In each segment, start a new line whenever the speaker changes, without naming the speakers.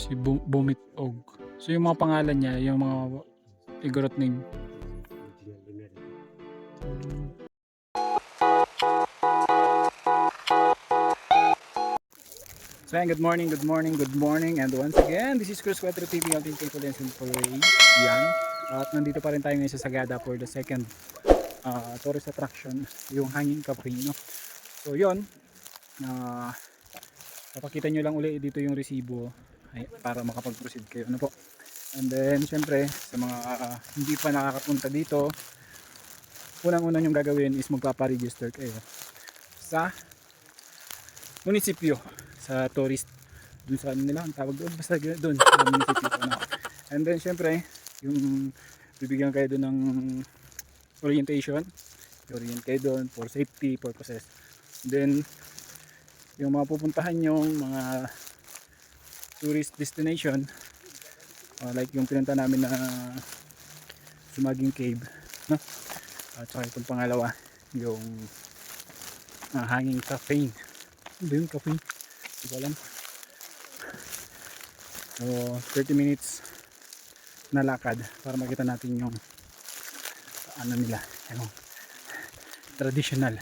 Si Bumitog. So yung mga pangalan niya, yung mga Igorot name. So good morning, good morning, good morning. And once again, this is Cruz 4 TV, Altin People and Simple Ray. Yan. At nandito pa rin tayo ngayon sa Sagada for the second tourist attraction, yung Hanging Cafe, no? So yun, papakita nyo lang ulit dito yung resibo para makapag-proceed kayo, ano po. And then syempre sa mga hindi pa nakakapunta dito, unang-una yung gagawin is magpapa-register kayo sa munisipyo, sa tourist, dun sa ano nila ang tawag doon, basta doon sa munisipyo, ano. And then syempre yung bibigyan kayo doon ng orientation, i-orient kayo doon for safety purposes. Then yung mga pupuntahan yung mga tourist destination, like yung pinunta namin na Sumaging Cave, no? At saka itong pangalawa, yung Hanging Cafe. Ano ba yung cafe? Hindi ko alam. So 30 minutes na lakad para makita natin yung ano nila, yung traditional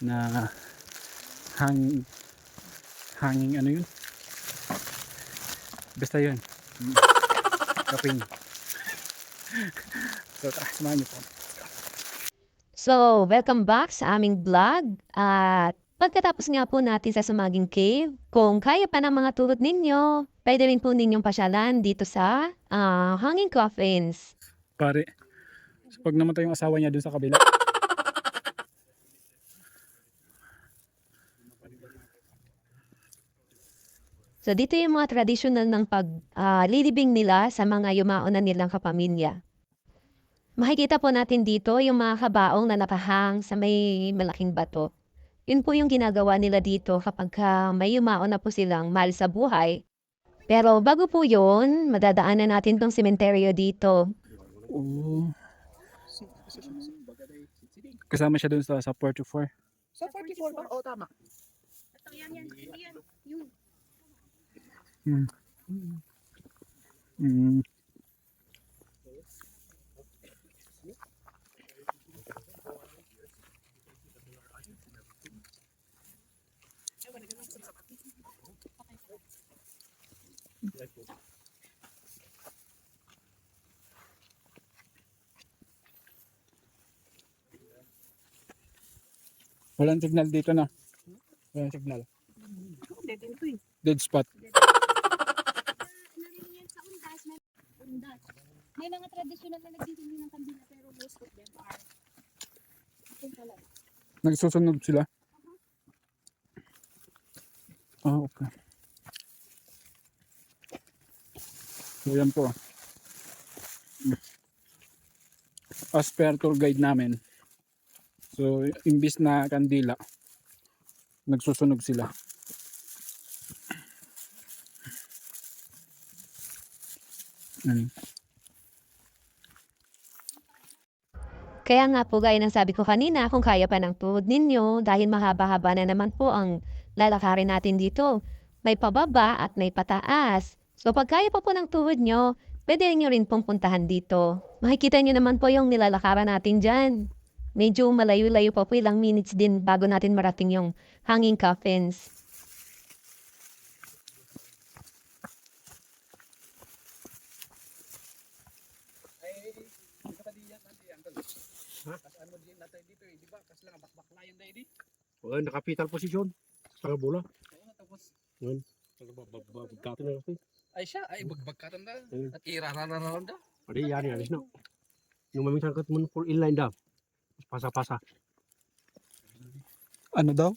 na hanging ano yun, basta yun, kaping. So tara, samahan niyo po.
So, welcome back sa aming vlog. At pagkatapos nga po natin sa Sumaging Cave, kung kaya pa ng mga tulad ninyo, pwede rin po ninyong pasyalan dito sa Hanging Coffins.
Pare, so pag namatay yung asawa niya dun sa kabila,
So, dito yung mga traditional ng paglilibing nila sa mga yumauna nilang kapamilya. Makikita po natin dito yung mga kabaong na nakahang sa may malaking bato. Yun po yung ginagawa nila dito kapag may yumaon na po silang mahal sa buhay. Pero bago po yun, madadaanan natin tong sementeryo dito.
oh, kasama siya dun sa 44.
Sa 44 ba? Oo, tama.
Hmm. Hmm. Walang signal dito na. Walang signal.
Dead end to eh.
Dead spot.
May mga traditional na nagtitindig ng kandila pero most of them are
Nagsusunog sila. Ah, okay. So yan po. As per tour guide namin. So imbis na kandila, nagsusunog sila.
Kaya nga po gaya ng sabi ko kanina, kung kaya pa ng tuhod ninyo, dahil mahaba-haba na naman po ang lalakarin natin dito. May pababa at may pataas. So pag kaya pa po ng tuhod nyo, pwede nyo rin pong puntahan dito. Makikita nyo naman po yung nilalakaran natin dyan. Medyo malayo-layo pa po, ilang minutes din bago natin marating yung Hanging Coffins.
Oo, nakapital posisyon. Sa bola. Ngayon. Bagkatan na kasi.
Ay siya, ay bagbagkatan na. At irarararan da.
Adi, yan alis na. Yung maming sangkat mo full inline daw. Pasa-pasa.
Ano daw?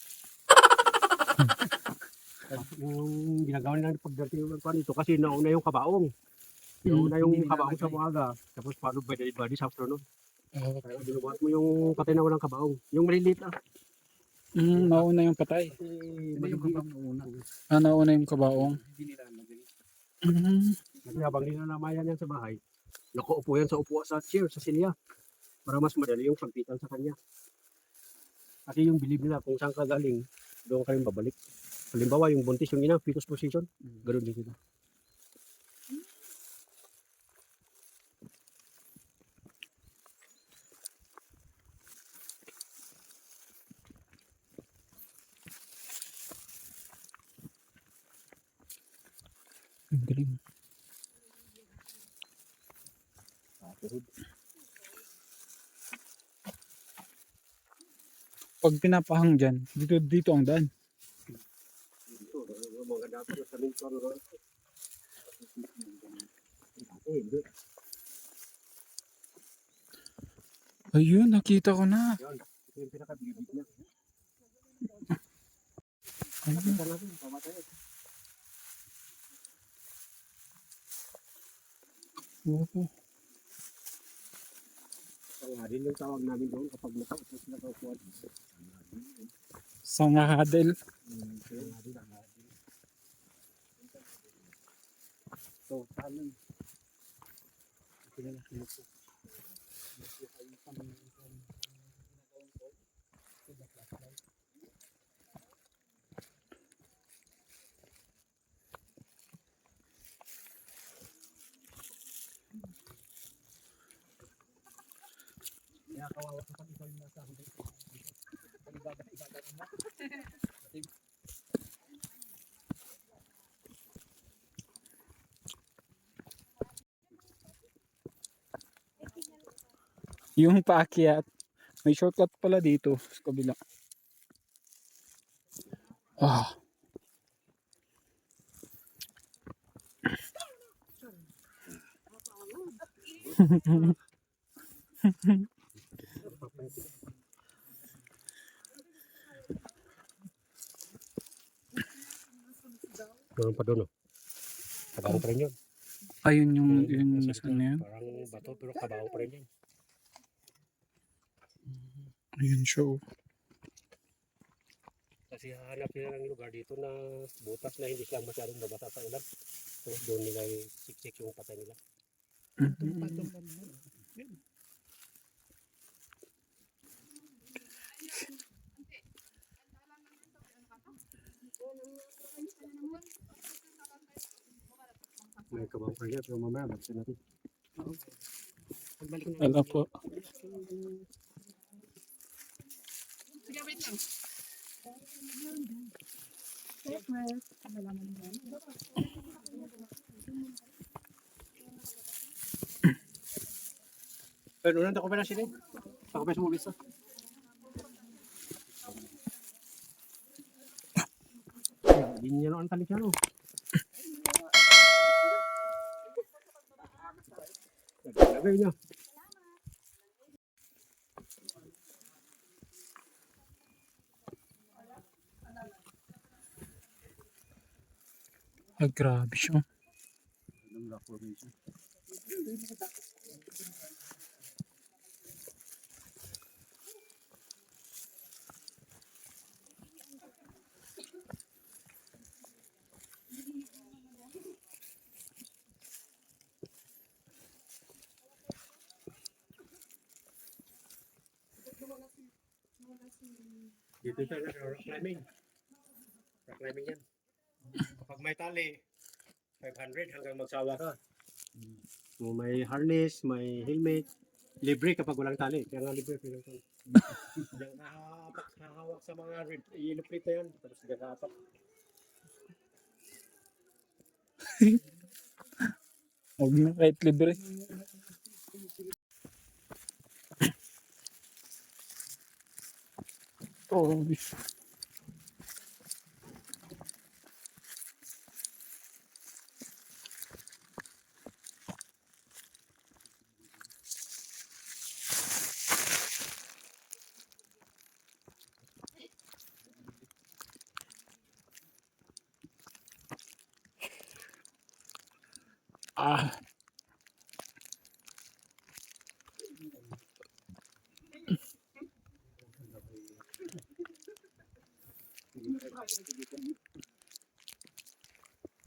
Yung ginagawa nila pagdating ng pan ito kasi nauna yung kabaong. Nauna yung kabaong sa umaga. Tapos follow by the body sa afternoon. Kaya binubuhat mo yung patay na walang kabaong. Yung maliliit na.
Nauna yung patay. Nauna yung kabaong.
Kasi habang nilalamayan yan sa bahay, nakaupo yan sa upuan sa chair, sa silya. Para mas madali yung pagpitan sa kanya. Kasi yung bilib nila kung saan ka galing, doon ka rin babalik. Halimbawa, yung buntis, yung ina, fetus position, ganoon din sila.
Ang galing. Pag pinapahang dyan, dito ang daan.
Ito, mga dapat na sa minsan, hindi.
Ayun, nakita ko na.
Yan, ito yung pinakabibig niya.
Ayun.
Kita natin, pamatay.
Oo.
Sangadin yung tawag namin doon kapag nakaupo sila sa upuan.
Sangahadel.
Sangadin. So, saan ito na nakinupo. Kaya kawawa sa pag-isal na sa akin.
Yung paakyat, may shortcut pala dito sa kabila. Ah.
Meron pa doon, oh. Kabaho pa rin yun.
Ayun yung
Nasa
ano yun.
parang bato pero kabaho pa rin yun.
Ayun show.
Kasi hahanap sila ng lugar dito na butas na hindi silang masyadong nabasa sa ulan. So doon nila siksik yung patay nila. May kabaho pa rin yan pero mamaya bakit natin.
Alam po.
Sige, wait lang.
Pero unang ako pa na sila. Ako pa sa mobile sa. Hindi niya noon talik siya no. Lagay niya.
Ah, grabe siya.
Dito siya na rock climbing. Rock climbing yan. Kapag may tali, 500 hanggang magsawa ka. Kung may harness, may helmet, libre kapag walang tali. Kaya nga libre pero tali. Diyan nakahawak sa mga yellow plate na yan. Tapos diyan nakapak.
Huwag na kahit libre. Oh, ah.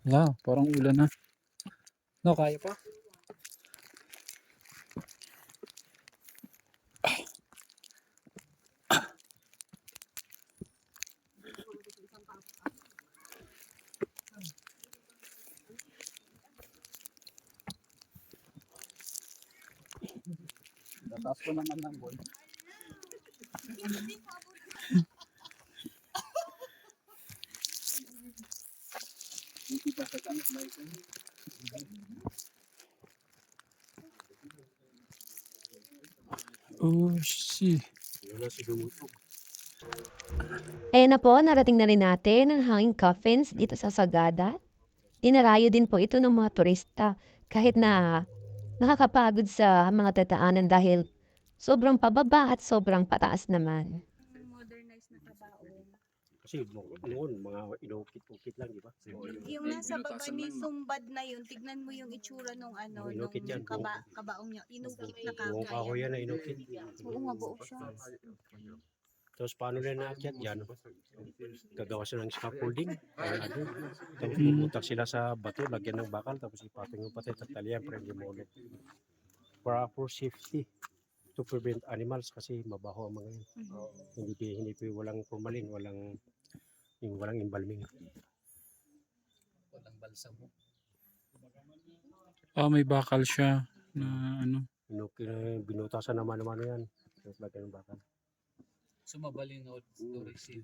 Wala, parang ulan na. No, kaya pa? Taas ko naman ng ball. Hindi pa sa taas na ito. Oh, shit.
Yun na si Dumutog.
Ayan na po, narating na rin natin ang hanging coffins dito sa Sagada. Dinarayo din po ito ng mga turista kahit na nakakapagod sa mga tataanan dahil sobrang pababa at sobrang pataas naman.
Modernized na kabaong.
Kasi noon, mga inukit-ukit lang, di ba?
Yung nasa baba ni Sumbad na yun, tignan mo yung itsura nung ano, nung
Inukit yan,
kabaong niya. Inukit na
Buong kahoy yan na inukit.
Oo nga, buo siya.
Tapos paano na naakyat dyan? Gagawa sila ng scaffolding. Tapos puputak sila sa bato, lagyan ng bakal, tapos ipatong yung patay, tatalian, para hindi maulog. For safety, to prevent animals kasi mabaho ang mga yan. Hindi walang formalin, walang embalming.
Walang balsamo.
Ah, may bakal siya na ano.
Binutasan naman yan. Tapos lagyan ng bakal.
Sumabalin o to receive.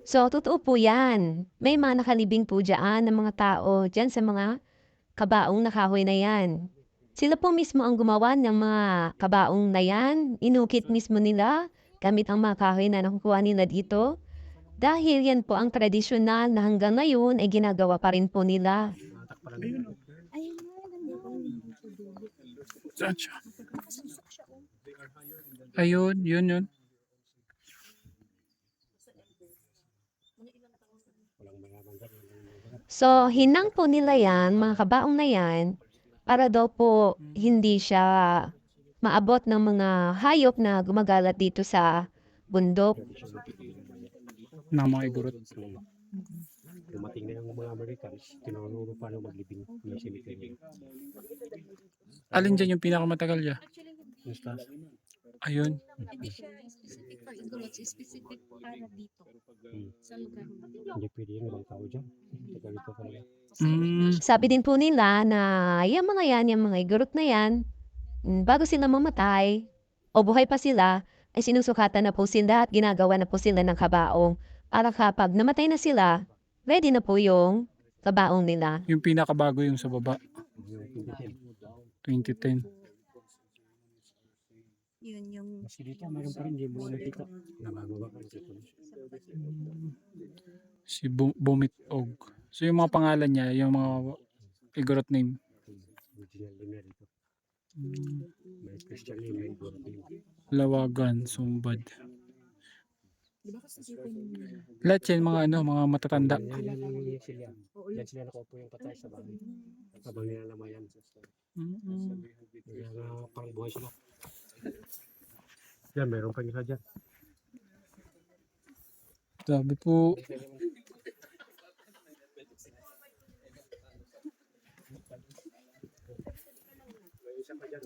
So, totoo po yan. May mga nakalibing po dyan ng mga tao dyan sa mga kabaong na kahoy na yan. Sila po mismo ang gumawa ng mga kabaong na yan. Inukit mismo nila gamit ang mga kahoy na nakukuha nila dito. Dahil yan po ang tradisyonal na hanggang ngayon ay ginagawa pa rin po nila.
Ayun nga, ganda.
Saan siya? Ayun, yun.
So, hinang po nila yan, mga kabaong na yan, para daw po hindi siya maabot ng mga hayop na gumagalat dito sa bundok.
Na mga igurot.
Dumating na yung mga Americans, tinuro paano maglibing ng cemetery.
Alin dyan yung pinakamatagal niya?
Actually,
Basta,
Ayun.
hindi siya specific for igorots, specific para dito. Sa lugar mo.
hindi pwede yung ibang tao dyan. Tagal ito talaga.
Sabi din po nila na yung mga igurot na yan, bago sila mamatay o buhay pa sila, ay sinusukatan na po sila at ginagawa na po sila ng kabaong para kapag namatay na sila, ready na po yung kabaong nila.
Yung pinakabago yung sa baba.
Yung
2010.
Yun yung
Kasi dito, mayroon pa rin, hindi mo nakita. Nabababa ka dito.
Si Bumit Og. So yung mga pangalan niya, yung mga igorot name.
Original din na dito. May Christian name, may God name.
Lawagan, Sumbad. Lahat yan mga matatanda.
Yan sila. Yan sila nakaupo yung patay sa bahay. Habang nilalamayan. Kaya nga parang buhay sila. Yan, mayroon pa isa dyan.
Sabi po,
May isa pa dyan.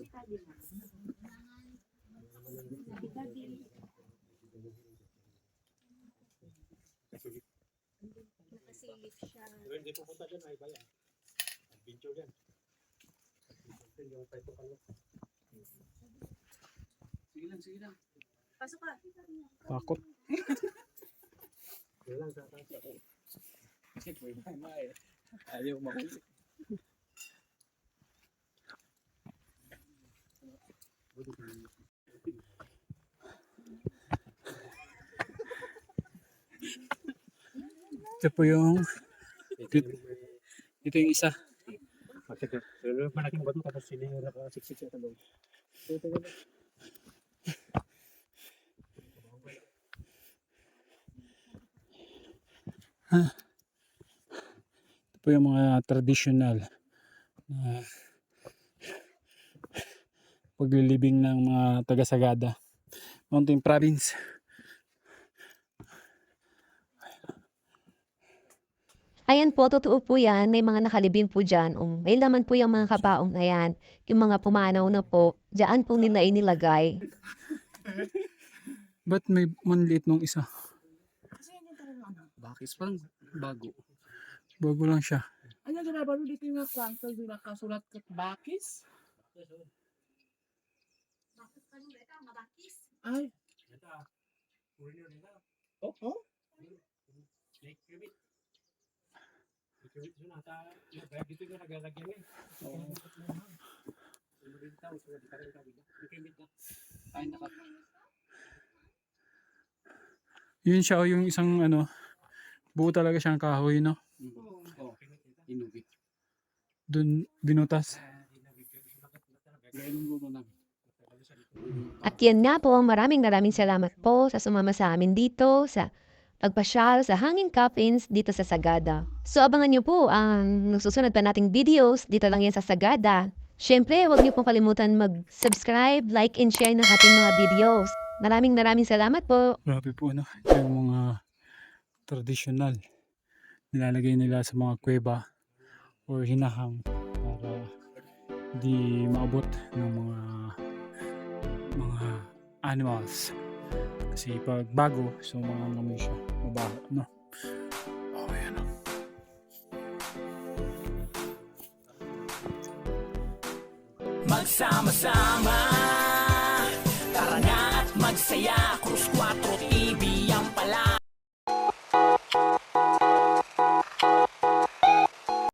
nakasilip siya.
Pero hindi pupunta dyan, ay bayan. Adventure dyan. Yung tayo pa
Sige lang.
Pasok ka.
takot.
Yan lang sa taas.
Ayaw makuli. Ito po yung, ito yung isa.
Pero malaking bato tapos sila yung nakasiksik sa talong.
Ito po yung mga traditional na paglilibing ng mga taga-Sagada, Mountain Province.
Ayan po, totoo po yan. May mga nakalibing po dyan. May laman po yung mga kabaong na yan. Yung mga pumanaw na po, dyan po nila inilagay.
Ba't may manliit nung isa?
Bakis parang bago.
Bago lang siya.
Ano, ginabalo dito yung kwangkal, yung nakasulat ka bakis?
Ay.
Oh, oh. Lake Kermit. Lake Kermit yun ata. Dito yung nagalagyan eh.
Ay, naka.
Yun siya, yung isang ano, buo talaga siyang kahoy, no?
Oh, inubit.
Doon binutas.
Ganun muna namin.
At yan nga po, maraming salamat po sa sumama sa amin dito sa pagpasyal sa Hanging Coffins dito sa Sagada. So abangan nyo po ang susunod pa nating videos dito lang yan sa Sagada. Siyempre, huwag niyo pong kalimutan mag-subscribe, like, and share ng ating mga videos. Maraming salamat po.
Grabe po, no? Ito yung mga traditional. Nilalagay nila sa mga kuweba or hinahang para di maabot ng mga animals. Kasi pag bago, so mga ngamoy siya. Mabaho, no? Oh, yan, no?
Magsama-sama, tara na at magsaya.